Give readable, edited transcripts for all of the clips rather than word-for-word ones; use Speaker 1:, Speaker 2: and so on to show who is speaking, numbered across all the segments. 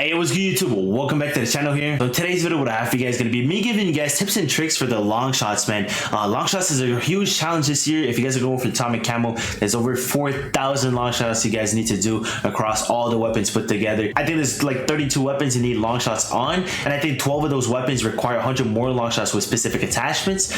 Speaker 1: Hey, what's good YouTube? Welcome back to the channel here. So today's video, what I have for you guys is going to be me giving you guys tips and tricks for the long shots, man. Long shots is a huge challenge this year. If you guys are going for atomic camo, there's over 4,000 long shots you guys need to do across all the weapons put together. I think there's like 32 weapons you need long shots on, and I think 12 of those weapons require 100 more long shots with specific attachments.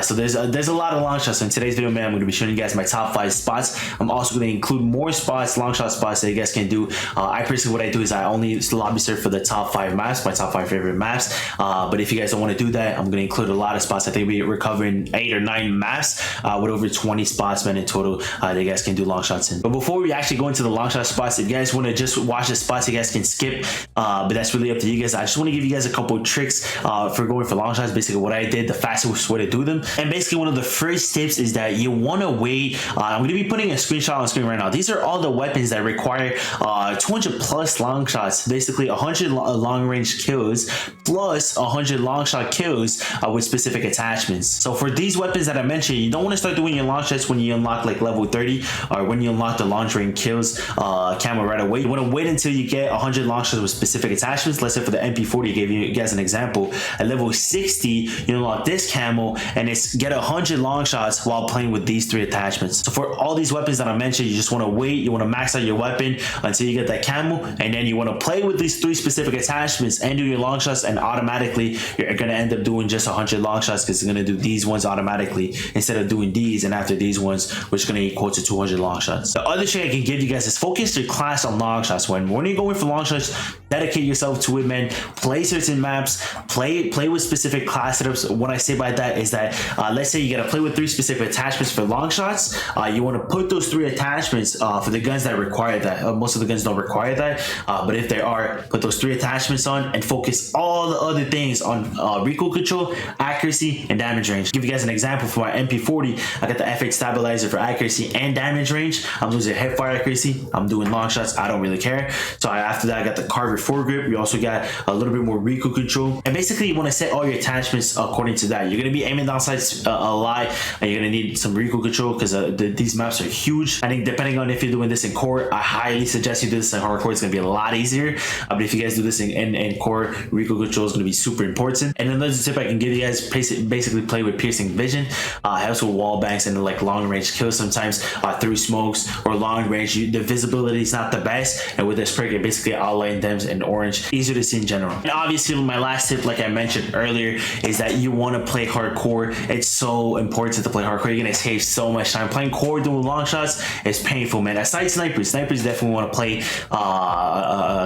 Speaker 1: So there's a lot of long shots. So in today's video, man, I'm going to be showing you guys my top 5 spots. I'm also going to include more spots, long shot spots that you guys can do. I personally, what I do is I only lobby search for the top 5 maps, my top 5 favorite maps. But if you guys don't want to do that, I'm going to include a lot of spots. I think we're covering 8 or 9 maps with over 20 spots, man, in total that you guys can do long shots in. But before we actually go into the long shot spots, if you guys want to just watch the spots, you guys can skip. But that's really up to you guys. I just want to give you guys a couple of tricks for going for long shots. Basically, what I did, the fastest way to do them. And basically, one of the first tips is that you want to wait. I'm going to be putting a screenshot on screen right now. These are all the weapons that require 200 plus long shots. Basically, 100 long range kills plus 100 long shot kills with specific attachments. So for these weapons that I mentioned, you don't want to start doing your long shots when you unlock like level 30 or when you unlock the long range kills camo right away. You want to wait until you get 100 long shots with specific attachments. Let's say for the MP40, gave you guys an example. At level 60, you unlock this camo and it's get 100 long shots while playing with these 3 attachments. So for all these weapons that I mentioned, you just want to wait. You want to max out your weapon until you get that camo, and then you want to play with these 3 specific attachments and do your long shots, and automatically you're going to end up doing just 100 long shots because it's going to do these ones automatically instead of doing these, and after these ones, which is going to equal to 200 long shots. The other trick I can give you guys is focus your class on long shots. When you're going for long shots, dedicate yourself to it, man. Play certain maps, play with specific class setups. What I say by that is that let's say you got to play with 3 specific attachments for long shots. You want to put those 3 attachments for the guns that require that. Most of the guns don't require that, but if they are, put those 3 attachments on and focus all the other things on recoil control, accuracy, and damage range. Give you guys an example for my MP40. I got the F8 stabilizer for accuracy and damage range. I'm losing hip fire accuracy. I'm doing long shots. I don't really care. So after that, I got the Carver foregrip. You also got a little bit more recoil control, and basically you want to set all your attachments according to that. You're going to be aiming down sights a lot, and you're going to need some recoil control because these maps are huge. I think depending on if you're doing this in core, I highly suggest you do this in hardcore. It's going to be a lot easier. But if you guys do this in core, recoil control is going to be super important. And another tip I can give you guys, basically play with piercing vision. Helps with wall banks and like long range kills sometimes through smokes or long range. The visibility is not the best, and with this perk, it basically outline them in orange, easier to see in general. And obviously, my last tip, like I mentioned earlier, is that you want to play hardcore. It's so important to play hardcore. You're gonna save so much time. Playing core doing long shots is painful, man. Aside snipers definitely want to play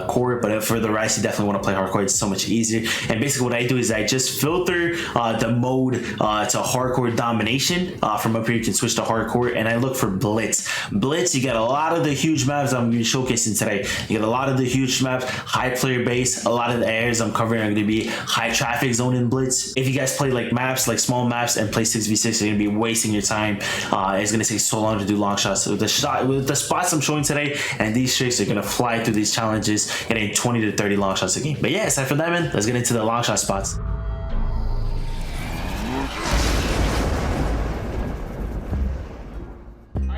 Speaker 1: core, but for the rest, you definitely want to play hardcore. It's so much easier. And basically what I do is I just filter the mode to hardcore domination. From up here you can switch to hardcore, and I look for blitz. You got a lot of the huge maps I'm going to be showcasing today. You got a lot of the huge maps, high player base. A lot of the areas I'm covering are going to be high traffic zone in blitz. If you guys play like maps, like small maps, and play 6v6, you're going to be wasting your time. It's going to take so long to do long shots. So with the spots I'm showing today and these tricks, are going to fly through these challenges, getting 20 to 30 long shots a game. But yeah, aside from that, man, let's get into the long shot spots.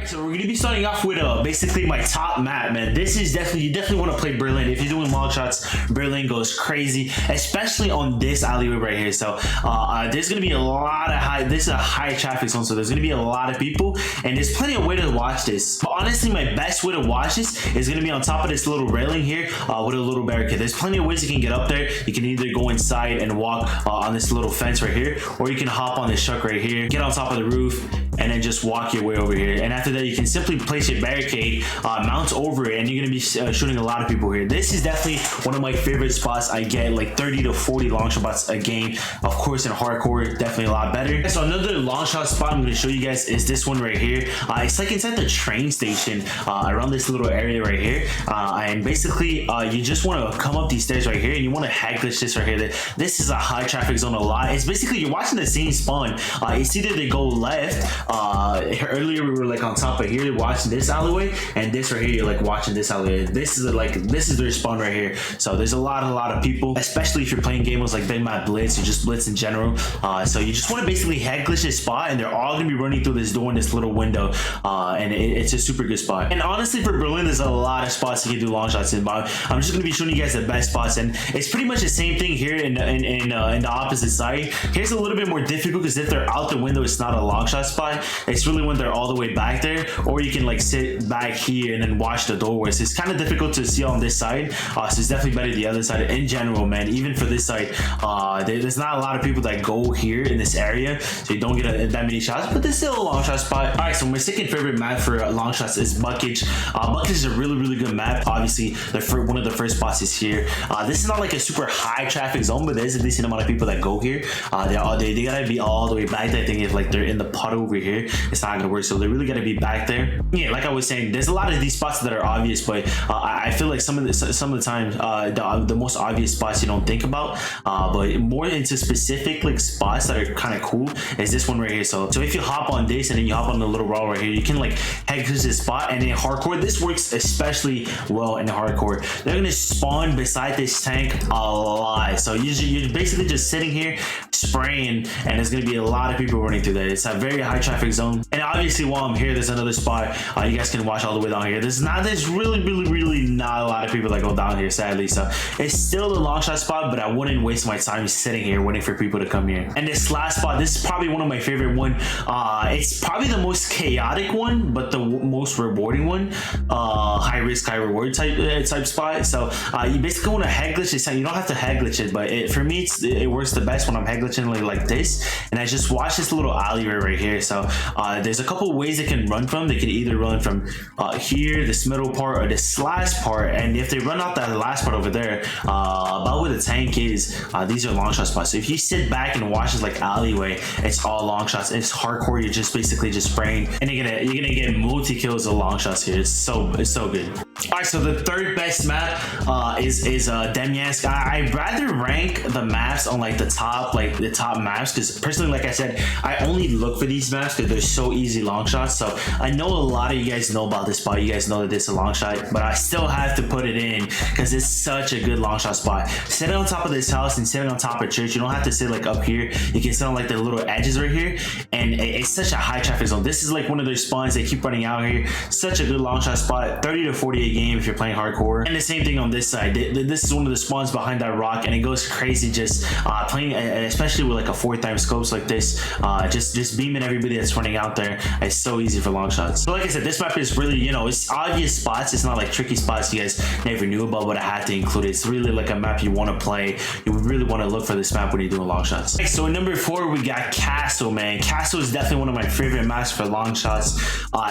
Speaker 1: So we're gonna be starting off with basically my top map, man. This is you definitely want to play Berlin. If you're doing long shots, Berlin goes crazy, especially on this alleyway right here. So there's gonna be a lot of this is a high traffic zone, so there's gonna be a lot of people, and there's plenty of way to watch this. But honestly, my best way to watch this is gonna be on top of this little railing here with a little barricade. There's plenty of ways you can get up there. You can either go inside and walk on this little fence right here, or you can hop on this truck right here, get on top of the roof, and then just walk your way over here. And after that, you can simply place your barricade, mount over it, and you're gonna be shooting a lot of people here. This is definitely one of my favorite spots. I get like 30 to 40 long shots a game. Of course, in hardcore, definitely a lot better. So another long shot spot I'm gonna show you guys is this one right here. It's like inside the train station, around this little area right here. And basically, you just want to come up these stairs right here, and you want to hack glitch this right here. This is a high traffic zone a lot. It's basically you're watching the same spawn. It's either they go left. Earlier we were like on top of here watching this alleyway, and this right here you're like watching this alleyway. This is their spawn right here. So there's a lot of people, especially if you're playing games like Big Map Blitz or just Blitz in general. So you just want to basically head glitch this spot, and they're all gonna be running through this door in this little window, and it's a super super good spot. And honestly, for Berlin, there's a lot of spots you can do long shots in, but I'm just gonna be showing you guys the best spots, and it's pretty much the same thing here in the opposite side. Here's a little bit more difficult because if they're out the window, it's not a long shot spot. It's really when they're all the way back there, or you can like sit back here and then watch the doorway. So it's kind of difficult to see on this side. So it's definitely better the other side. In general, man, even for this side, there's not a lot of people that go here in this area, so you don't get that many shots, but there's still a long shot spot. All right, so my second favorite map for long shots is Buckage. Buckage is a really good map. Obviously, one of the first spots is here. This is not like a super high traffic zone, but there's a decent amount of people that go here. They gotta be all the way back there. I think if like they're in the pot over here, it's not gonna work, so they really gotta be back there. Yeah, like I was saying, there's a lot of these spots that are obvious, but I feel like some of the time the most obvious spots you don't think about, but more into specific like spots that are kind of cool is this one right here. So if you hop on this and then you hop on the little wall right here, you can like head to this spot. And in hardcore, this works especially well in hardcore. They're gonna spawn beside this tank a lot, so you're basically just sitting here spraying, and there's gonna be a lot of people running through there. It's a very high traffic zone. And obviously, while I'm here, there's another spot you guys can watch all the way down here. There's really not a lot of people that go down here, sadly. So it's still a long shot spot, but I wouldn't waste my time sitting here waiting for people to come here. And this last spot, this is probably one of my favorite one. It's probably the most chaotic one, but the most rewarding one. High risk, high reward type spot. So you basically want to head glitch this time. You don't have to head glitch it, but for me, it works the best when I'm head glitching like this. And I just watch this little alleyway right here. So there's a couple ways they can run from. They can either run from here, this middle part, or this last part. And if they run out that last part over there, about where the tank is, these are long shot spots. So if you sit back and watch this like alleyway, it's all long shots. It's hardcore. You're just basically just spraying, and you're gonna get multi kills of long shots here. It's so good. All right, so the third best map is Demian. I'd rather rank the maps on like the top maps, because personally, like I said, I only look for these maps because they're so easy long shots. So I know a lot of you guys know about this spot. You guys know that this is a long shot, but I still have to put it in because it's such a good long shot spot. Sitting on top of this house and sitting on top of church, you don't have to sit like up here. You can sit on like the little edges right here, and it's such a high traffic zone. This is like one of their spawns. They keep running out here. Such a good long shot spot. 30 to 48 game if you're playing hardcore. And the same thing on this side. This is one of the spawns behind that rock, and it goes crazy just playing, especially with like a 4x scopes like this. Just beaming everybody that's running out there. It's so easy for long shots. So like I said, this map is really, it's obvious spots. It's not like tricky spots you guys never knew about, but I had to include it. It's really like a map you want to play. You really want to look for this map when you're doing long shots. Okay, so at number 4, we got Castle, man. Castle is definitely one of my favorite maps for long shots.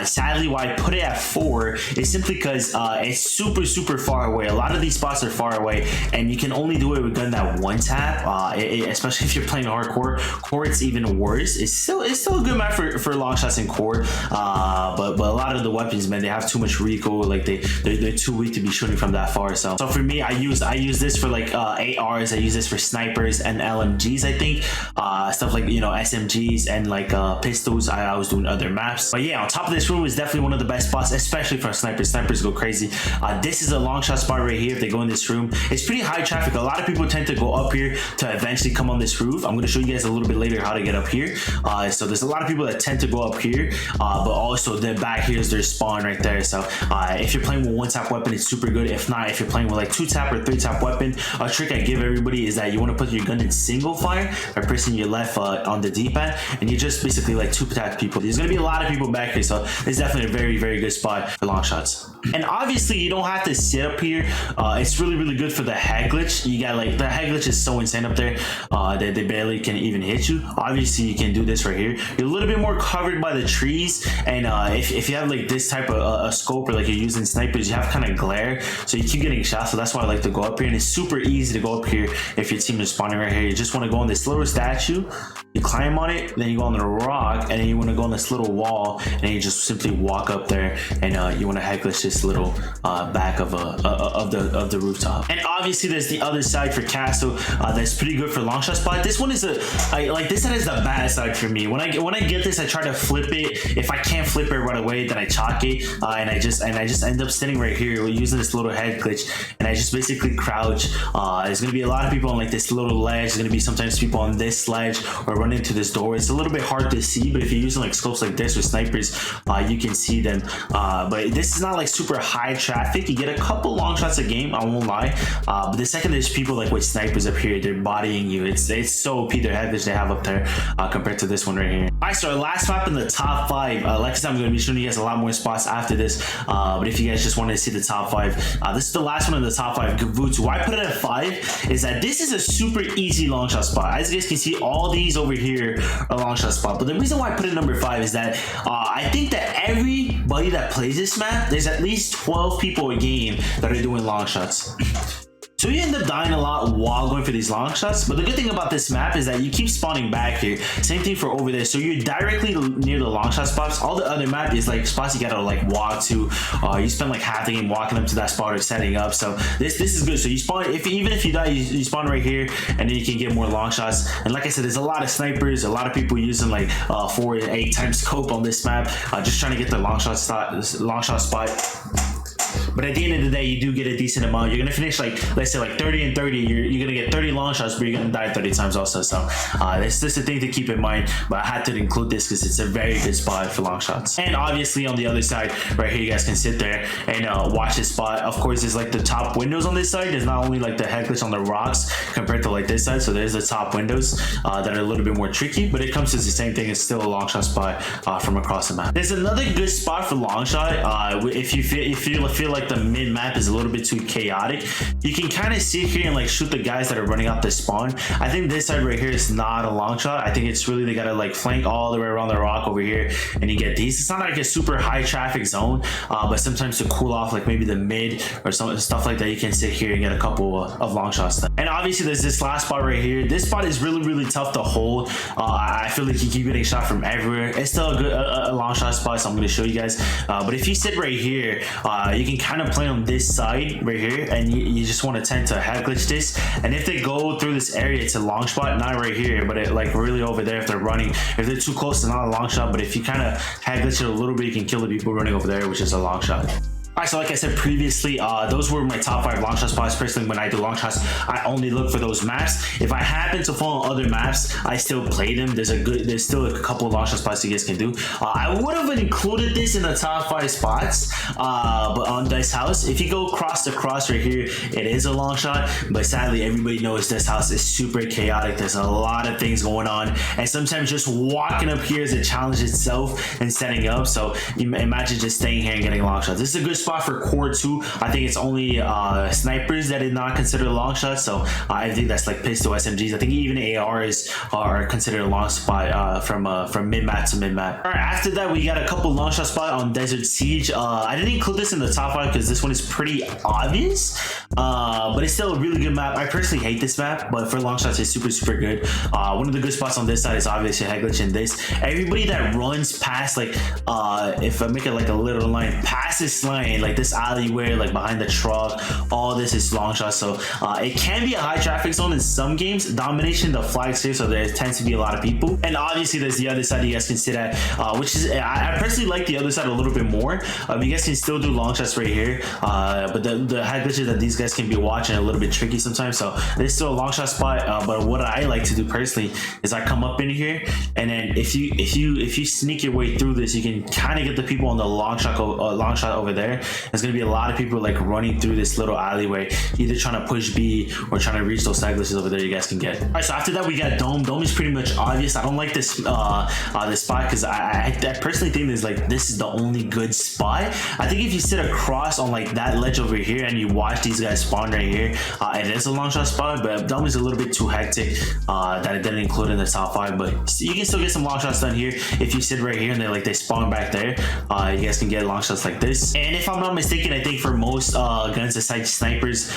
Speaker 1: Sadly, why I put it at 4 is simply because it's super far away. A lot of these spots are far away, and you can only do it with gun that one tap. Especially if you're playing hardcore. Core, it's even worse. It's still a good map for long shots in core, but a lot of the weapons, man, they have too much recoil. Like they're too weak to be shooting from that far. So for me, I use this for like ARs. I use this for snipers and LMGs. I think stuff like SMGs and like pistols. I was doing other maps, but yeah, on top of this room is definitely one of the best spots, especially for snipers. Snipers go crazy. This is a long shot spot right here. If they go in this room, it's pretty high traffic. A lot of people tend to go up here to eventually come on this roof. I'm going to show you guys a little bit later how to get up here. So there's a lot of people that tend to go up here, but also then back here is their spawn right there. So if you're playing with one tap weapon, it's super good. If not, if you're playing with like 2-tap or 3-tap weapon, a trick I give everybody is that you want to put your gun in single fire by pressing your left on the D-pad, and you just basically like 2-tap people. There's going to be a lot of people back here, so it's definitely a very good spot for long shots. And obviously, you don't have to sit up here. It's really good for the head glitch. You got like the head glitch is so insane up there that they barely can even hit you. Obviously, you can do this right here. You're a little bit more covered by the trees, and if you have like this type of a scope, or like you're using snipers, you have kind of glare, so you keep getting shot. So that's why I like to go up here, and it's super easy to go up here if your team is spawning right here. You just want to go on this little statue, you climb on it, then you go on the rock, and then you want to go on this little wall, and you just simply walk up there, and you want to head glitch this little back of the rooftop. And obviously, there's the other side for Castle that's pretty good for long shot spot. This one is like this side is the bad side for me. When I get this, I try to flip it. If I can't flip it right away, then I chalk it, and I just end up sitting right here using this little head glitch, and I just basically crouch. There's gonna be a lot of people on like this little ledge. There's gonna be sometimes people on this ledge or running to this door. It's a little bit hard to see, but if you're using like scopes like this or snipers, you can see them. But this is not like super high traffic. You get a couple long shots a game, I won't lie. But the second there's people like with snipers up here, they're bodying you. It's so OP their head glitch they have up there compared to this one right here. Alright, so our last map in the top 5. Like I said, I'm going to be showing you guys a lot more spots after this. But if you guys just wanted to see the top 5, this is the last one in the top 5. Gavootz. Why I put it at 5 is that this is a super easy long shot spot. As you guys can see, all these over here are long shot spot. But the reason why I put it number 5 is that I think that everybody that plays this map, there's at least 12 people a game that are doing long shots. So you end up dying a lot while going for these long shots, but the good thing about this map is that you keep spawning back here. Same thing for over there, so you're directly near the long shot spots. All the other map is like spots you gotta like walk to. You spend like half the game walking up to that spot or setting up. So this is good. So you spawn, even if you die, you spawn right here, and then you can get more long shots. And like I said, there's a lot of snipers, a lot of people using like 4 to 8 times scope on this map, just trying to get the long shot spot. But at the end of the day, you do get a decent amount. You're gonna finish like, let's say like 30 and 30. You're gonna get 30 long shots, but you're gonna die 30 times also. So it's just a thing to keep in mind. But I had to include this because it's a very good spot for long shots. And obviously on the other side, right here, you guys can sit there and watch this spot. Of course, there's like the top windows on this side. There's not only like the head glitch on the rocks compared to like this side. So there's the top windows that are a little bit more tricky, but it comes to the same thing. It's still a long shot spot from across the map. There's another good spot for long shot. If you feel like the mid map is a little bit too chaotic, you can kind of sit here and like shoot the guys that are running out the spawn. I think this side right here is not a long shot. I think it's really, they gotta like flank all the way around the rock over here, and you get these. It's not like a super high traffic zone, but sometimes to cool off like maybe the mid or some stuff like that, you can sit here and get a couple of long shots done. And obviously there's this last spot right here. This spot is really tough to hold. I feel like you keep getting shot from everywhere. It's still a good long shot spot, so I'm going to show you guys. But if you sit right here, you can kind of play on this side right here, and you just want to tend to head glitch this. And if they go through this area, it's a long spot, not right here, but it, like really over there. If they're running, if they're too close, it's not a long shot. But if you kind of head glitch it a little bit, you can kill the people running over there, which is a long shot. Alright, so like I said previously, those were my top 5 long shot spots. Personally, when I do long shots, I only look for those maps. If I happen to fall on other maps, I still play them. There's still a couple of long shot spots you guys can do. I would have included this in the top 5 spots, but on this house, if you go cross to cross right here, it is a long shot. But sadly, everybody knows this house is super chaotic. There's a lot of things going on, and sometimes just walking up here is a challenge itself and setting up. So you imagine just staying here and getting long shots. This is a good spot for core 2. I think it's only snipers that is not considered a long shot, so I think that's like pistol SMGs. I think even ARs are considered a long spot from mid map to mid map. All right, after that we got a couple long shot spot on Desert Siege. I didn't include this in the top 5 because this one is pretty obvious, but it's still a really good map. I personally hate this map, but for long shots it's super good. One of the good spots on this side is obviously head glitch in this. Everybody that runs past, like if I make it like a little line past this line, like this alleyway, like behind the truck, all this is long shots. So it can be a high traffic zone in some games. Domination, the flags here, so there tends to be a lot of people. And obviously there's the other side you guys can sit at, which is I personally like the other side a little bit more. You guys can still do long shots right here, but the head glitches that these guys can be watching are a little bit tricky sometimes. So there's still a long shot spot, but what I like to do personally is I come up in here, and then if you sneak your way through this, you can kind of get the people on the long shot over there. There's gonna be a lot of people like running through this little alleyway, either trying to push B or trying to reach those side glitches over there you guys can get. All right, so after that we got Dome. Dome is pretty much obvious. I don't like this this spot because I personally think this is the only good spot. I think if you sit across on like that ledge over here and you watch these guys spawn right here, it is a long shot spot, but Dome is a little bit too hectic that I didn't include in the top 5. But you can still get some long shots done here if you sit right here and they spawn back there. You guys can get long shots like this. And if I'm not mistaken, I think for most guns aside snipers,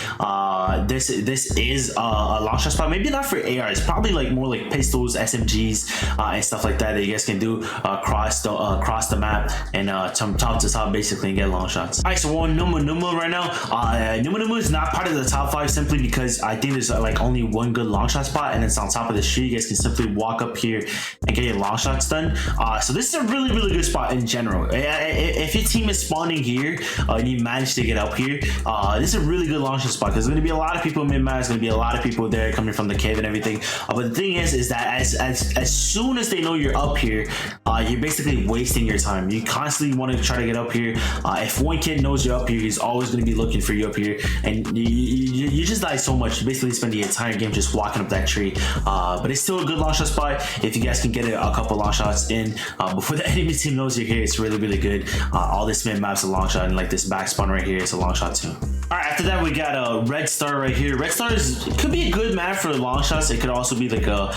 Speaker 1: this is a long shot spot. Maybe not for ARs, probably like more like pistols, SMGs, and stuff like that you guys can do across the map and from top to top basically and get long shots. All right, so we're on Numa right now. Numa is not part of the top 5 simply because I think there's like only one good long shot spot, and it's on top of the street. You guys can simply walk up here and get your long shots done. So this is a really good spot in general. If your team is spawning here and you manage to get up here, this is a really good long shot spot because there's going to be a lot of people mid-map. There's going to be a lot of people there coming from the cave and everything. But the thing is that as soon as they know you're up here, you're basically wasting your time. You constantly want to try to get up here. If one kid knows you're up here, he's always going to be looking for you up here, and you just die so much. You basically spend the entire game just walking up that tree. But it's still a good long shot spot if you guys can get a couple long shots in before the enemy team knows you're here. It's really good. All this mid map's a long shot, and like this back spawn right here, it's a long shot too. All right, after that we got a red star right here. Red star could be a good map for long shots. It could also be like a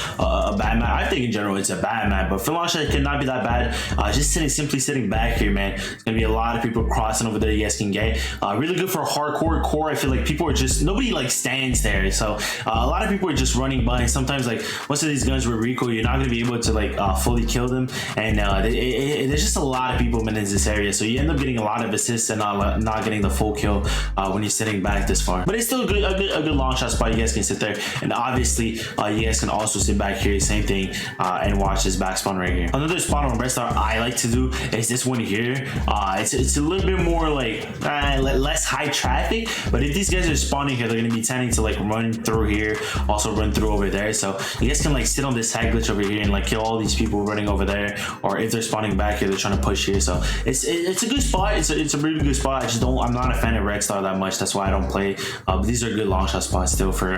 Speaker 1: bad map. I think in general it's a bad map, but for long shot it could not be that bad. Just simply sitting back here, man. It's gonna be a lot of people crossing over there. You guys can get really good for hardcore core. I feel like people are just, nobody like stands there, so a lot of people are just running by, and sometimes like most of these guns with recoil, you're not gonna be able to like fully kill them, and there's just a lot of people in this area, so you end up getting a lot of assists and not getting the full kill when you're sitting back this far. But it's still a good long shot spot. You guys can sit there, and obviously you guys can also sit back here, same thing, and watch this back spawn right here. Another spot on red star I like to do is this one here. It's a little bit more like less high traffic, but if these guys are spawning here, they're gonna be tending to like run through here, also run through over there, so you guys can like sit on this tag glitch over here and like kill all these people running over there, or if they're spawning back here, they're trying to push here. So it's a good spot. It's a really good spot. I'm not a fan of red star that much, that's why I don't play, but these are good long shot spots still for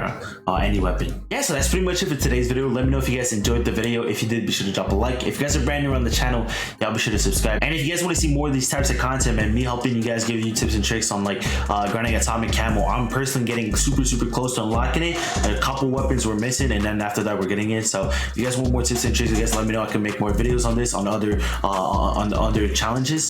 Speaker 1: any weapon. Yeah, so that's pretty much it for today's video. Let me know if you guys enjoyed the video. If you did, be sure to drop a like. If you guys are brand new on the channel, y'all be sure to subscribe. And if you guys want to see more of these types of content and me helping you guys, give you tips and tricks on like grinding atomic camo, I'm personally getting super close to unlocking it. A couple weapons were missing, and then after that we're getting it. So if you guys want more tips and tricks, you guys let me know. I can make more videos on this, on other challenges.